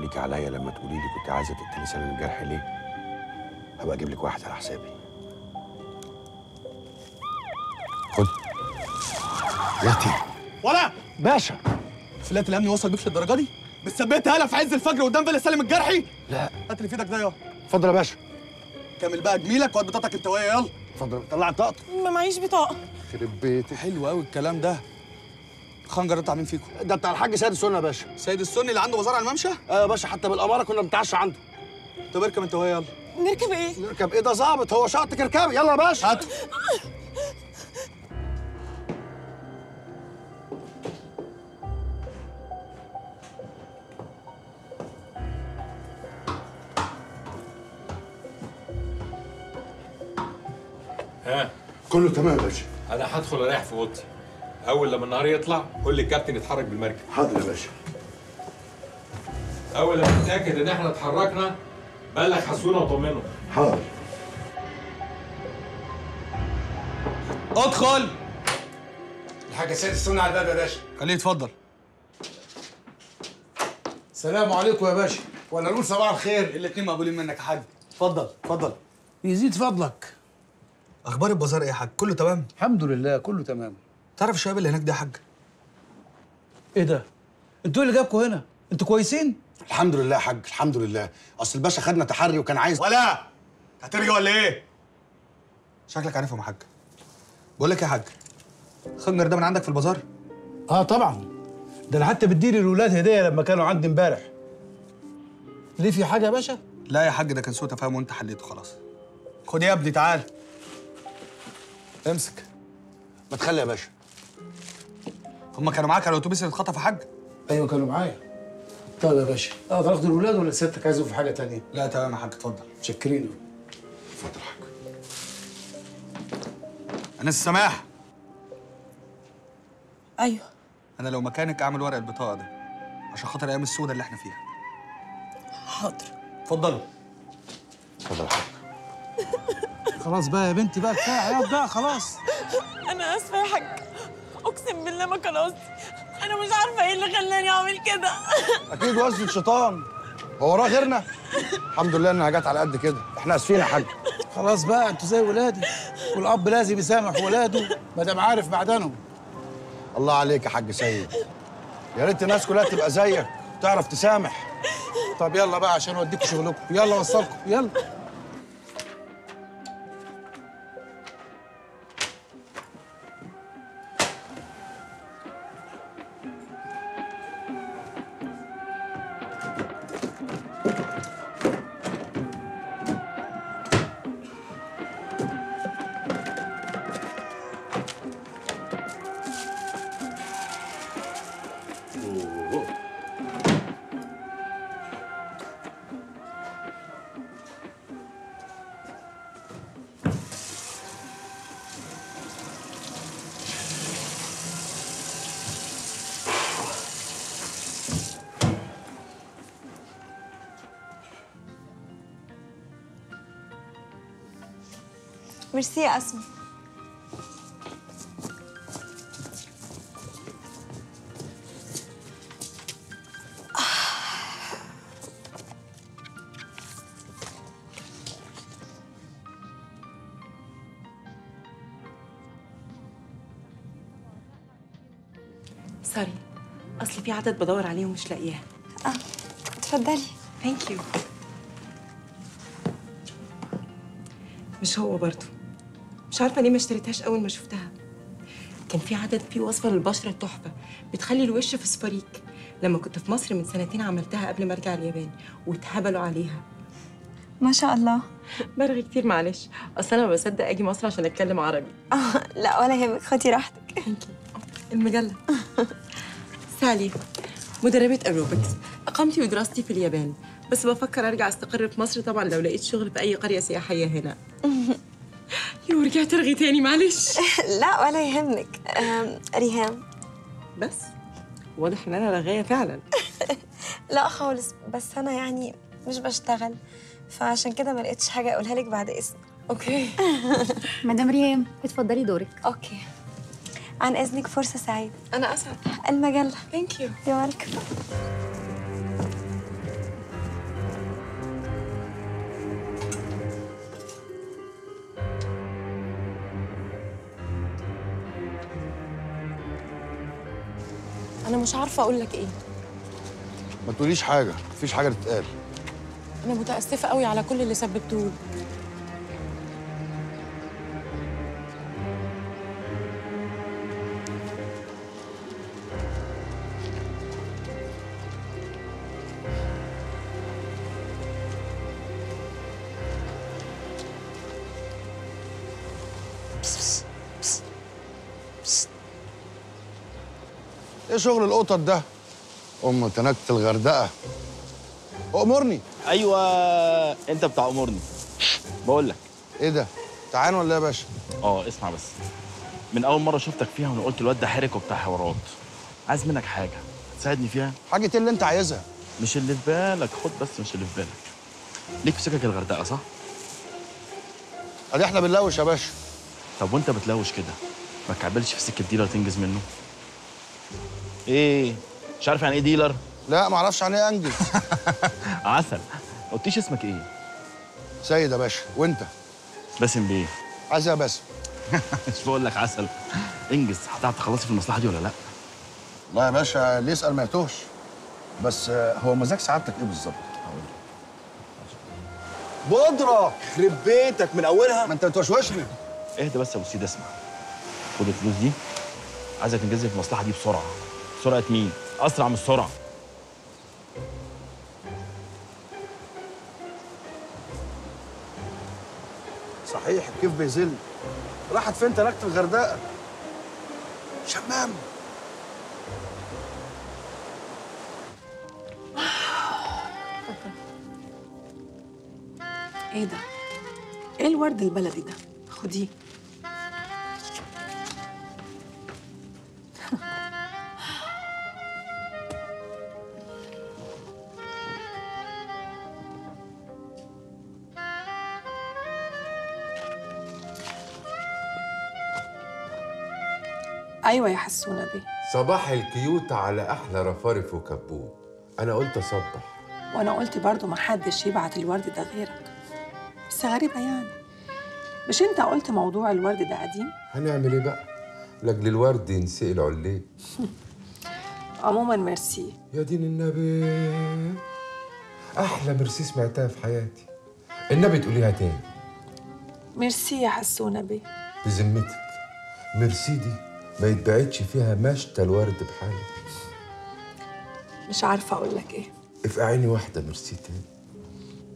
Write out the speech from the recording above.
ليكي عليا لما تقولي لي كنت عايزه تقتلي سالم الجرحي ليه، هبقى اجيب لك واحد على حسابي. خد ياتي. ولا باشا، فلات الامن وصل بيك للدرجه دي؟ بتثبتها هلا في عز الفجر قدام فيلا سالم الجرحي؟ لا. هات اللي في ايدك ده يلا. اتفضل يا باشا. كمل بقى جميلك وهات بطاقتك انت وهي يلا. اتفضل طلع بطاقتك. ما معيش بطاقة. يخرب بيتك. حلو قوي الكلام ده. الخنجر ده بتاع مين فيكم؟ ده بتاع الحاج سيد السنه يا باشا. سيد السني اللي عنده بازار على الممشى؟ ايوه يا باشا، حتى بالاماره كنا بنتعشى عنده. طب اركب انت وهي يلا. نركب ايه؟ نركب ايه؟ ده ظابط، هو شاطك اركبي يلا يا باشا. هات. ها كله تمام يا باشا. انا هدخل اريح في اوضتي. اول لما النهار يطلع قول للكابتن يتحرك بالمركب. حاضر يا باشا. اول لما تتاكد ان احنا اتحركنا بلغ حسونه وطمنه. حاضر. ادخل. الحاج سيد السنة على الباب يا باشا. خليه يتفضل. السلام عليكم يا باشا، ولا نقول صباح الخير؟ الاتنين مقبولين منك يا حاج. اتفضل اتفضل. يزيد فضلك. اخبار البازار ايه يا حاج؟ كله تمام؟ الحمد لله كله تمام. تعرف الشباب اللي هناك ده يا حاج؟ ايه ده؟ انتوا اللي جابكم هنا؟ انتوا كويسين؟ الحمد لله يا حاج، الحمد لله. اصل الباشا خدنا تحري وكان عايز. ولا هترجع ولا ايه؟ شكلك عارفهم يا حاج. بقول لك إيه يا حاج، الخنجر ده من عندك في البازار؟ اه طبعا، ده انا حتى بديلي الولاد هديه لما كانوا عندي امبارح. ليه في حاجه يا باشا؟ لا يا حاج، ده كان سوء تفاهم وانت حليته خلاص. خد يا ابني تعال. امسك. ما تخلي يا باشا. هما كانوا معاك على الاتوبيس اللي اتخطف يا حاج؟ ايوه كانوا معايا. طيب يا باشا، اقدر اخد الولاد ولا سيادتك عايزهم في حاجه تانية؟ لا تمام يا حاج، اتفضل. متشكرين. اتفضل يا حاج. انس السماح، ايوه. انا لو مكانك اعمل ورق البطاقه ده عشان خاطر الايام السوداء اللي احنا فيها. حاضر. اتفضلوا. اتفضل يا حاج. خلاص بقى يا بنتي، بقى كفايه عياط بقى خلاص. انا اسفه يا حاج، اقسم بالله ما كان قصدي. انا مش عارفه ايه اللي خلاني اعمل كده. اكيد وزن الشيطان، هو وراه غيرنا؟ الحمد لله انها جت على قد كده، احنا اسفين يا حاج. خلاص بقى انتوا زي ولادي، والاب لازم يسامح ولاده ما دام عارف معدنهم. الله عليك يا حاج سيد، يا ريت الناس كلها تبقى زيك تعرف تسامح. طب يلا بقى عشان اوديكم شغلكم، يلا وصلكم يلا. ميرسي يا أسماء. سوري، اصلي في عدد بدور عليه ومش لاقياه. اتفضلي. ثانك يو. مش هو برضه. مش عارفه ليه ما اشتريتهاش اول ما شفتها. كان في عدد فيه وصفه للبشره تحفه بتخلي الوش فسفوريك. لما كنت في مصر من سنتين عملتها قبل ما ارجع اليابان واتهبلوا عليها. ما شاء الله. برغي كتير معلش، اصل انا ما بصدق اجي مصر عشان اتكلم عربي. لا ولا يهمك، خدي راحتك. ثانك يو. المجله. سالي، مدربة ايروبكس. اقامتي ودراستي في اليابان، بس بفكر ارجع استقر في مصر طبعا لو لقيت شغل في اي قريه سياحيه هنا. يو رجعت ارغي تاني معلش. لا ولا يهمك. ريهام. بس واضح ان انا رغايه فعلا. لا خالص، بس انا يعني مش بشتغل، فعشان كده ما لقيتش حاجه اقولها لك بعد اذنك. اوكي. مدام ريهام اتفضلي دورك. اوكي. عن اذنك، فرصه سعيده. انا اسعد. المجله. ثانك يو. يا ويلكم. مش عارفه اقول لك ايه. ما تقوليش حاجه، مفيش حاجه تتقال. انا متاسفه قوي على كل اللي سببته له. ايه شغل القطط ده؟ تنكت الغردقه. امرني. ايوه انت بتاع امورني. بقول لك ايه ده؟ تعال ولا ايه يا باشا؟ اسمع بس. من اول مره شفتك فيها وانا قلت الواد ده حرك وبتاع حوارات. عايز منك حاجه تساعدني فيها. حاجه ايه اللي انت عايزها؟ مش اللي في بالك، خد بس مش اللي في بالك. ليك في سكك الغردقه صح؟ ادي احنا بنلوش يا باشا. طب وانت بتلوش كده ما تكعبلش في سكه ديلر تنجز منه. ايه مش عارف يعني ايه ديلر؟ لا ما اعرفش يعني ايه انجز. عسل. ما قلتيش اسمك ايه؟ سيد يا باشا. وانت؟ باسم بيه. عايز ايه يا باسم؟ مش بقول لك عسل. انجز. هتعرف تخلصي في المصلحه دي ولا لا؟ لا يا باشا، اللي يسال ما يتوهش. بس هو مزاج سعادتك ايه بالظبط؟ بودره يخرب بيتك من اولها. ما انت بتوشوشني. اهدى بس يا ابو سيد، اسمع. خد الفلوس دي، عايزك تنجزني في المصلحه دي بسرعه. سرعه مين؟ اسرع من السرعه. صحيح كيف بيزل. راحت فين تنكت الغردقه؟ شمام. ايه ده؟ ايه الورد البلدي ده؟ خديه. ايوه يا حسونه بيه. صباح الكيوت على احلى رفارف وكبوت. انا قلت اصبح. وانا قلت برضو ما حدش يبعت الورد ده غيرك. بس غريبه يعني، مش انت قلت موضوع الورد ده قديم؟ هنعمل ايه بقى؟ لاجل الورد ينسقي عليه. عموما ميرسي. يا دين النبي، احلى ميرسي سمعتها في حياتي. النبي تقوليها تاني. ميرسي يا حسونه بيه. بذمتك ميرسي دي ما يتبعتش فيها مشتى الورد بحاله. مش عارفه اقول لك ايه. افقعيني واحده ميرسي تاني.